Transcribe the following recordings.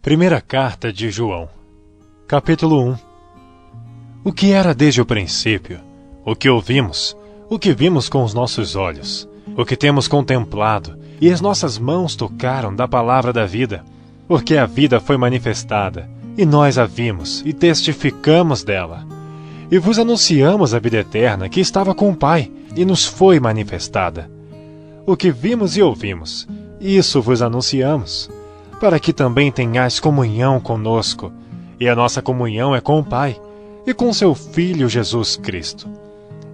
Primeira carta de João, capítulo 1. O que era desde o princípio, o que ouvimos, o que vimos com os nossos olhos, o que temos contemplado, e as nossas mãos tocaram da palavra da vida, porque a vida foi manifestada, e nós a vimos e testificamos dela. E vos anunciamos a vida eterna que estava com o Pai, e nos foi manifestada. O que vimos e ouvimos, isso vos anunciamos, para que também tenhais comunhão conosco, e a nossa comunhão é com o Pai, e com seu Filho Jesus Cristo.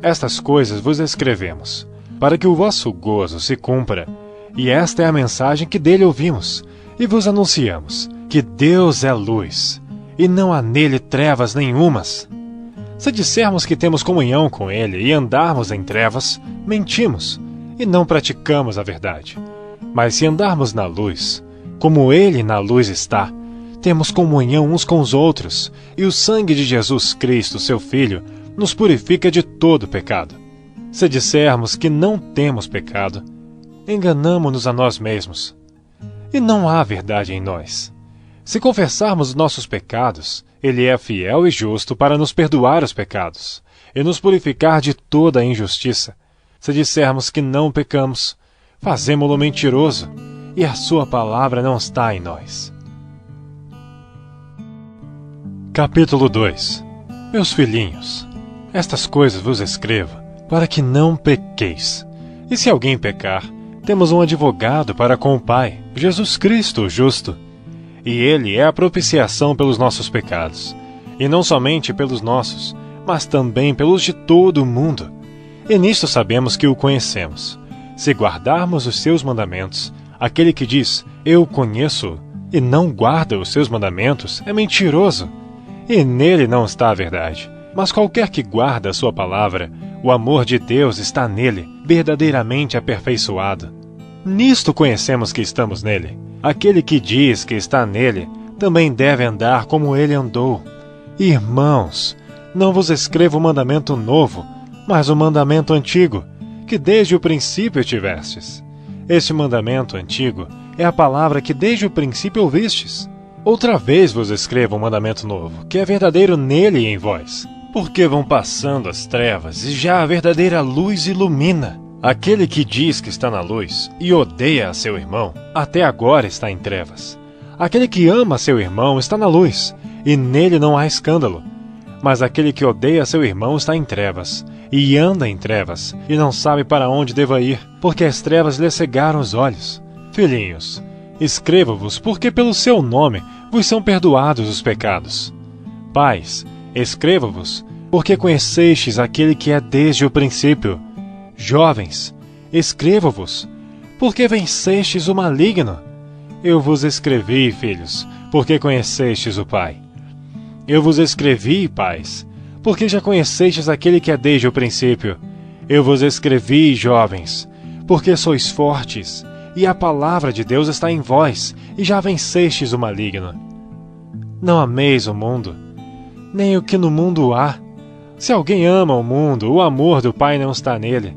Estas coisas vos escrevemos, para que o vosso gozo se cumpra, e esta é a mensagem que dele ouvimos, e vos anunciamos, que Deus é luz, e não há nele trevas nenhumas. Se dissermos que temos comunhão com ele e andarmos em trevas, mentimos, e não praticamos a verdade. Mas se andarmos na luz, como ele na luz está, temos comunhão uns com os outros, e o sangue de Jesus Cristo, seu Filho, nos purifica de todo pecado. Se dissermos que não temos pecado, enganamo-nos a nós mesmos, e não há verdade em nós. Se confessarmos os nossos pecados, ele é fiel e justo para nos perdoar os pecados, e nos purificar de toda a injustiça. Se dissermos que não pecamos, fazemo-lo mentiroso, e a sua palavra não está em nós. Capítulo 2. Meus filhinhos, estas coisas vos escrevo, para que não pequeis. E se alguém pecar, temos um advogado para com o Pai, Jesus Cristo, o justo. E ele é a propiciação pelos nossos pecados, e não somente pelos nossos, mas também pelos de todo o mundo. E nisto sabemos que o conhecemos, se guardarmos os seus mandamentos. Aquele que diz, eu conheço, e não guarda os seus mandamentos, é mentiroso, e nele não está a verdade. Mas qualquer que guarda a sua palavra, o amor de Deus está nele, verdadeiramente aperfeiçoado. Nisto conhecemos que estamos nele. Aquele que diz que está nele, também deve andar como ele andou. Irmãos, não vos escrevo um mandamento novo, mas um mandamento antigo, que desde o princípio tivestes. Este mandamento antigo é a palavra que desde o princípio ouvistes. Outra vez vos escrevo um mandamento novo, que é verdadeiro nele e em vós. Porque vão passando as trevas e já a verdadeira luz ilumina. Aquele que diz que está na luz e odeia a seu irmão, até agora está em trevas. Aquele que ama a seu irmão está na luz, e nele não há escândalo. Mas aquele que odeia a seu irmão está em trevas, e anda em trevas, e não sabe para onde deva ir, porque as trevas lhe cegaram os olhos. Filhinhos, escrevo-vos porque pelo seu nome vos são perdoados os pecados. Pais, escrevo-vos porque conhecestes aquele que é desde o princípio. Jovens, escrevo-vos porque vencestes o maligno. Eu vos escrevi, filhos, porque conhecestes o Pai. Eu vos escrevi, pais, porque já conhecestes aquele que é desde o princípio. Eu vos escrevi, jovens, porque sois fortes, e a palavra de Deus está em vós, e já vencestes o maligno. Não ameis o mundo, nem o que no mundo há. Se alguém ama o mundo, o amor do Pai não está nele.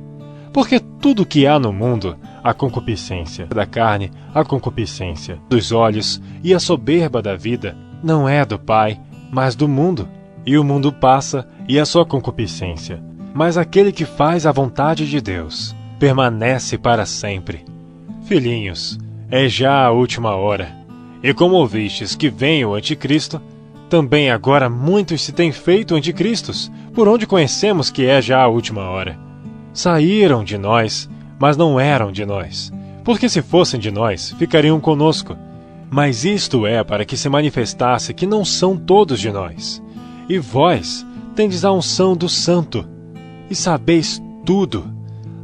Porque tudo o que há no mundo, a concupiscência da carne, a concupiscência dos olhos e a soberba da vida, não é do Pai, mas do mundo. E o mundo passa e a sua concupiscência. Mas aquele que faz a vontade de Deus permanece para sempre. Filhinhos, é já a última hora. E como ouvistes que vem o anticristo, também agora muitos se têm feito anticristos, por onde conhecemos que é já a última hora. Saíram de nós, mas não eram de nós, porque se fossem de nós, ficariam conosco. Mas isto é para que se manifestasse que não são todos de nós. E vós tendes a unção do Santo, e sabeis tudo.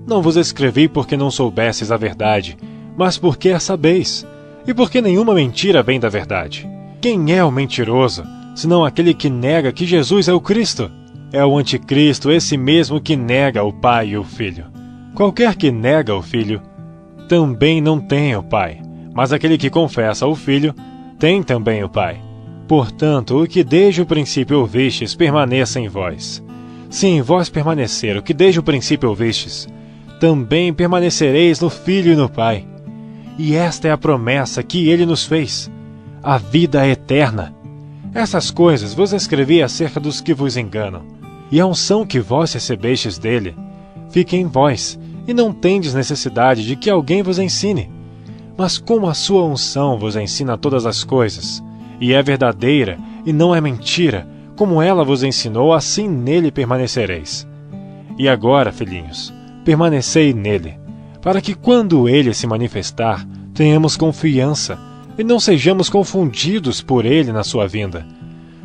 Não vos escrevi porque não soubesses a verdade, mas porque a sabeis, e porque nenhuma mentira vem da verdade. Quem é o mentiroso, senão aquele que nega que Jesus é o Cristo? É o anticristo, esse mesmo que nega o Pai e o Filho. Qualquer que nega o Filho, também não tem o Pai, mas aquele que confessa o Filho, tem também o Pai. Portanto, o que desde o princípio ouvistes permaneça em vós. Se em vós permanecer o que desde o princípio ouvistes, também permanecereis no Filho e no Pai. E esta é a promessa que ele nos fez, a vida eterna. Essas coisas vos escrevi acerca dos que vos enganam, e a unção que vós recebestes dele fique em vós, e não tendes necessidade de que alguém vos ensine. Mas como a sua unção vos ensina todas as coisas, e é verdadeira e não é mentira, como ela vos ensinou, assim nele permanecereis. E agora, filhinhos, permanecei nele, para que quando ele se manifestar, tenhamos confiança, e não sejamos confundidos por ele na sua vinda.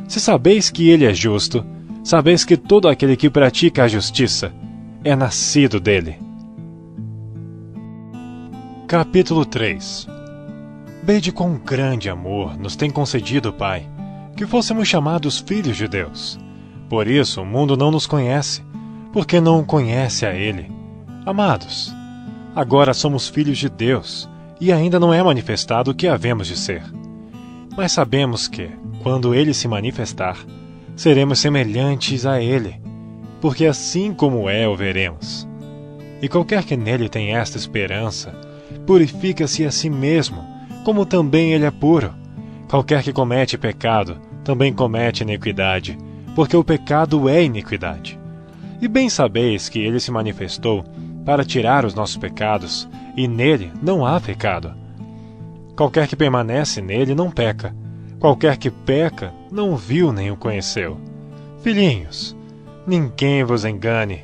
Se sabeis que ele é justo, sabeis que todo aquele que pratica a justiça é nascido dele. Capítulo 3. Vede quão grande amor nos tem concedido o Pai, que fôssemos chamados filhos de Deus. Por isso o mundo não nos conhece, porque não o conhece a Ele. Amados, agora somos filhos de Deus, e ainda não é manifestado o que havemos de ser. Mas sabemos que, quando Ele se manifestar, seremos semelhantes a Ele, porque assim como é o veremos. E qualquer que nele tem esta esperança, purifica-se a si mesmo, como também ele é puro. Qualquer que comete pecado, também comete iniquidade, porque o pecado é iniquidade. E bem sabeis que ele se manifestou para tirar os nossos pecados, e nele não há pecado. Qualquer que permanece nele não peca. Qualquer que peca não viu nem o conheceu. Filhinhos, ninguém vos engane.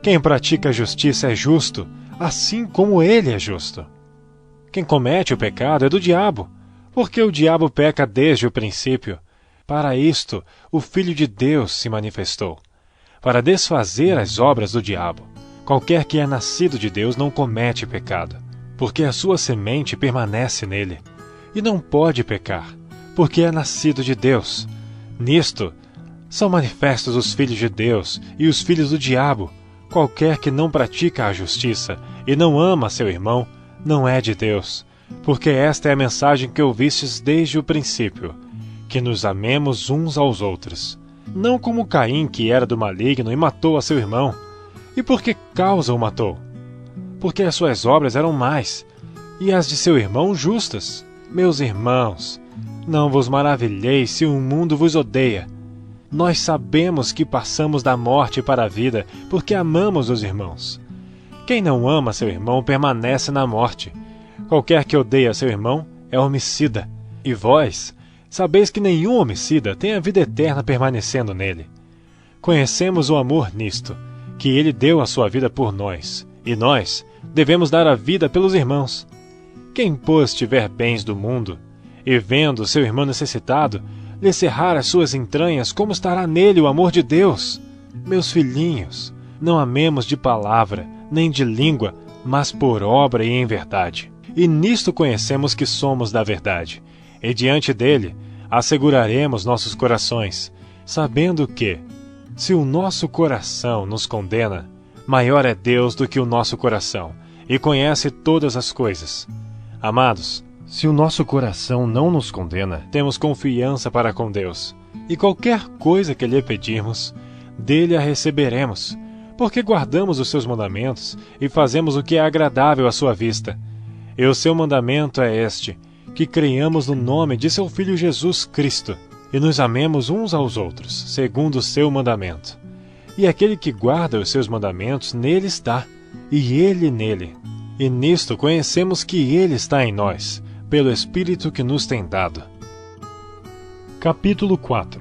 Quem pratica a justiça é justo, assim como ele é justo. Quem comete o pecado é do diabo, porque o diabo peca desde o princípio. Para isto o Filho de Deus se manifestou, para desfazer as obras do diabo. Qualquer que é nascido de Deus não comete pecado, porque a sua semente permanece nele, e não pode pecar, porque é nascido de Deus. Nisto são manifestos os filhos de Deus e os filhos do diabo. Qualquer que não pratica a justiça e não ama seu irmão, não é de Deus, porque esta é a mensagem que ouvistes desde o princípio, que nos amemos uns aos outros. Não como Caim, que era do maligno e matou a seu irmão. E por que causa o matou? Porque as suas obras eram más, e as de seu irmão justas. Meus irmãos, não vos maravilheis se o mundo vos odeia. Nós sabemos que passamos da morte para a vida, porque amamos os irmãos. Quem não ama seu irmão permanece na morte. Qualquer que odeia seu irmão é homicida. E vós sabeis que nenhum homicida tem a vida eterna permanecendo nele. Conhecemos o amor nisto, que ele deu a sua vida por nós, e nós devemos dar a vida pelos irmãos. Quem, pois, tiver bens do mundo, e vendo seu irmão necessitado, lhe cerrar as suas entranhas, como estará nele o amor de Deus? Meus filhinhos, não amemos de palavra, nem de língua, mas por obra e em verdade. E nisto conhecemos que somos da verdade, e diante dele asseguraremos nossos corações, sabendo que, se o nosso coração nos condena, maior é Deus do que o nosso coração, e conhece todas as coisas. Amados, se o nosso coração não nos condena, temos confiança para com Deus, e qualquer coisa que lhe pedirmos, dele a receberemos, porque guardamos os seus mandamentos e fazemos o que é agradável à sua vista. E o seu mandamento é este, que creiamos no nome de seu Filho Jesus Cristo, e nos amemos uns aos outros, segundo o seu mandamento. E aquele que guarda os seus mandamentos, nele está, e ele nele. E nisto conhecemos que ele está em nós, pelo Espírito que nos tem dado. Capítulo 4.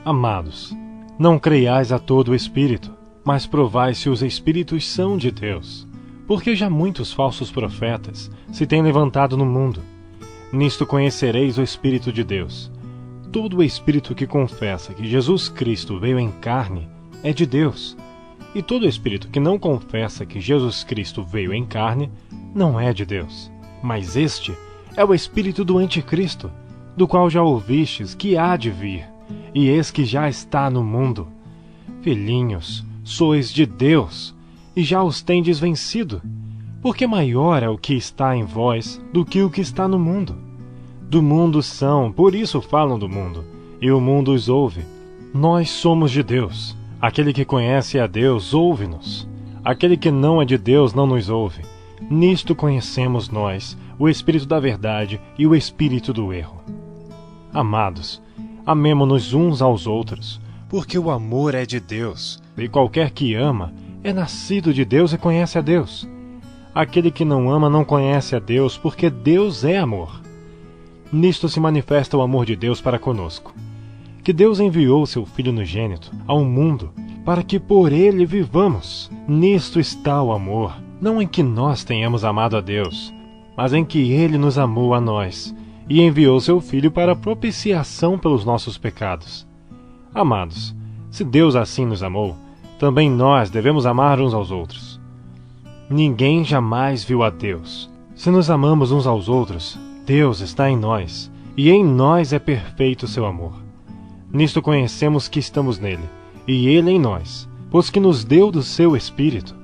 Amados, não creiais a todo o Espírito, mas provai se os Espíritos são de Deus, porque já muitos falsos profetas se têm levantado no mundo. Nisto conhecereis o Espírito de Deus. Todo o Espírito que confessa que Jesus Cristo veio em carne é de Deus, e todo Espírito que não confessa que Jesus Cristo veio em carne não é de Deus. Mas este é o espírito do anticristo, do qual já ouvistes que há de vir, e eis que já está no mundo. Filhinhos, sois de Deus, e já os tendes vencido, porque maior é o que está em vós do que o que está no mundo. Do mundo são, por isso falam do mundo, e o mundo os ouve. Nós somos de Deus. Aquele que conhece a Deus, ouve-nos. Aquele que não é de Deus não nos ouve. Nisto conhecemos nós o espírito da verdade e o espírito do erro. Amados, amemo-nos uns aos outros, porque o amor é de Deus, e qualquer que ama é nascido de Deus e conhece a Deus. Aquele que não ama não conhece a Deus, porque Deus é amor. Nisto se manifesta o amor de Deus para conosco, que Deus enviou seu Filho unigênito ao mundo para que por ele vivamos. Nisto está o amor, não em que nós tenhamos amado a Deus, mas em que ele nos amou a nós e enviou seu Filho para propiciação pelos nossos pecados. Amados, se Deus assim nos amou, também nós devemos amar uns aos outros. Ninguém jamais viu a Deus. Se nos amamos uns aos outros, Deus está em nós, e em nós é perfeito o seu amor. Nisto conhecemos que estamos nele, e ele em nós, pois que nos deu do seu Espírito.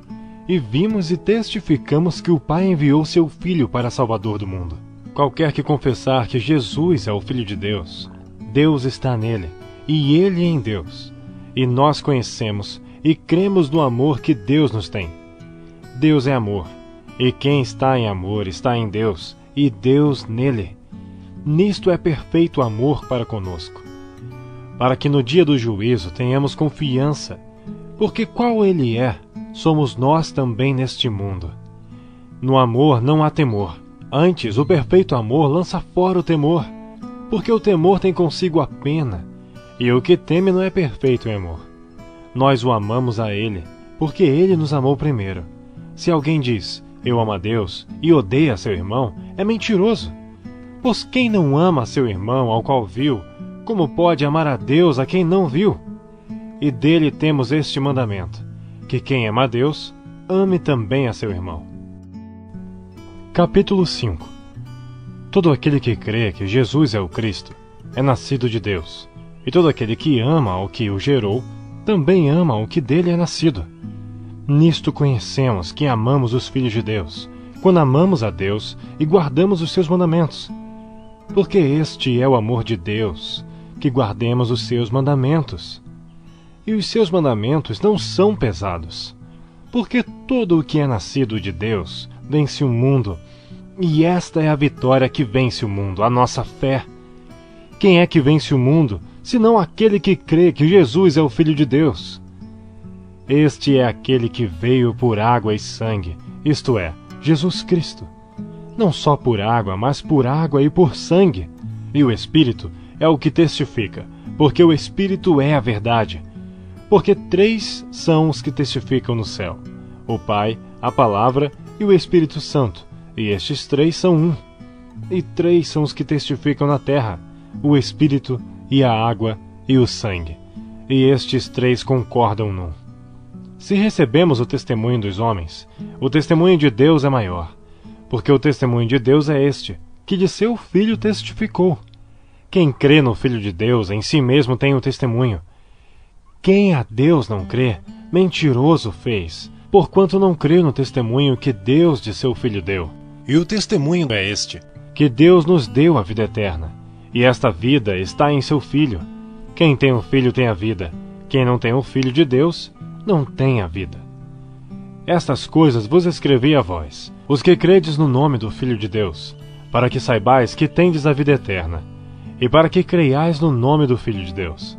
E vimos e testificamos que o Pai enviou seu Filho para Salvador do mundo. Qualquer que confessar que Jesus é o Filho de Deus, Deus está nele, e ele em Deus. E nós conhecemos e cremos no amor que Deus nos tem. Deus é amor, e quem está em amor está em Deus, e Deus nele. Nisto é perfeito o amor para conosco, para que no dia do juízo tenhamos confiança, porque qual ele é, somos nós também neste mundo. No amor não há temor, antes o perfeito amor lança fora o temor, porque o temor tem consigo a pena, e o que teme não é perfeito em amor. Nós o amamos a ele, porque ele nos amou primeiro. Se alguém diz, eu amo a Deus, e odeia seu irmão, é mentiroso. Pois quem não ama seu irmão ao qual viu, como pode amar a Deus a quem não viu? E dele temos este mandamento, que quem ama a Deus, ame também a seu irmão. Capítulo 5. Todo aquele que crê que Jesus é o Cristo, é nascido de Deus, e todo aquele que ama o que o gerou, também ama o que dele é nascido. Nisto conhecemos que amamos os filhos de Deus, quando amamos a Deus e guardamos os seus mandamentos. Porque este é o amor de Deus, que guardemos os seus mandamentos. E os seus mandamentos não são pesados, porque todo o que é nascido de Deus vence o mundo, e esta é a vitória que vence o mundo, a nossa fé. Quem é que vence o mundo, senão aquele que crê que Jesus é o Filho de Deus? Este é aquele que veio por água e sangue, isto é, Jesus Cristo. Não só por água, mas por água e por sangue. E o Espírito é o que testifica, porque o Espírito é a verdade. Porque 3 são os que testificam no céu: o Pai, a Palavra e o Espírito Santo, e estes 3 são um. E 3 são os que testificam na terra: o Espírito e a água e o sangue. E estes 3 concordam num. Se recebemos o testemunho dos homens, o testemunho de Deus é maior, porque o testemunho de Deus é este, que de seu Filho testificou. Quem crê no Filho de Deus em si mesmo tem o testemunho. Quem a Deus não crê, mentiroso fez, porquanto não crê no testemunho que Deus de seu Filho deu. E o testemunho é este, que Deus nos deu a vida eterna, e esta vida está em seu Filho. Quem tem o Filho tem a vida, quem não tem o Filho de Deus não tem a vida. Estas coisas vos escrevi a vós, os que credes no nome do Filho de Deus, para que saibais que tendes a vida eterna, e para que creiais no nome do Filho de Deus.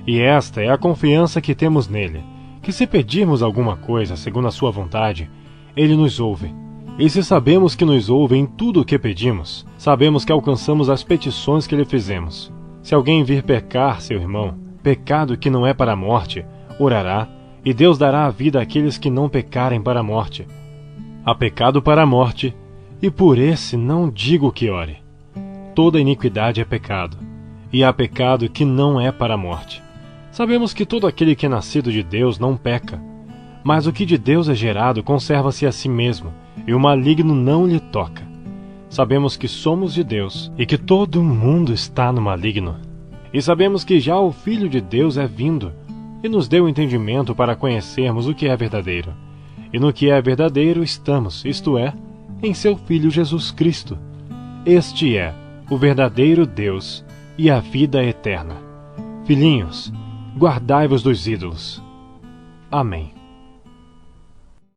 E esta é a confiança que temos nele, que se pedirmos alguma coisa segundo a sua vontade, ele nos ouve. E se sabemos que nos ouve em tudo o que pedimos, sabemos que alcançamos as petições que lhe fizemos. Se alguém vir pecar seu irmão, pecado que não é para a morte, orará, e Deus dará a vida àqueles que não pecarem para a morte. Há pecado para a morte, e por esse não digo que ore. Toda iniquidade é pecado, e há pecado que não é para a morte. Sabemos que todo aquele que é nascido de Deus não peca, mas o que de Deus é gerado conserva-se a si mesmo, e o maligno não lhe toca. Sabemos que somos de Deus, e que todo mundo está no maligno. E sabemos que já o Filho de Deus é vindo, e nos deu entendimento para conhecermos o que é verdadeiro. E no que é verdadeiro estamos, isto é, em seu Filho Jesus Cristo. Este é o verdadeiro Deus e a vida eterna. Filhinhos, guardai-vos dos ídolos. Amém.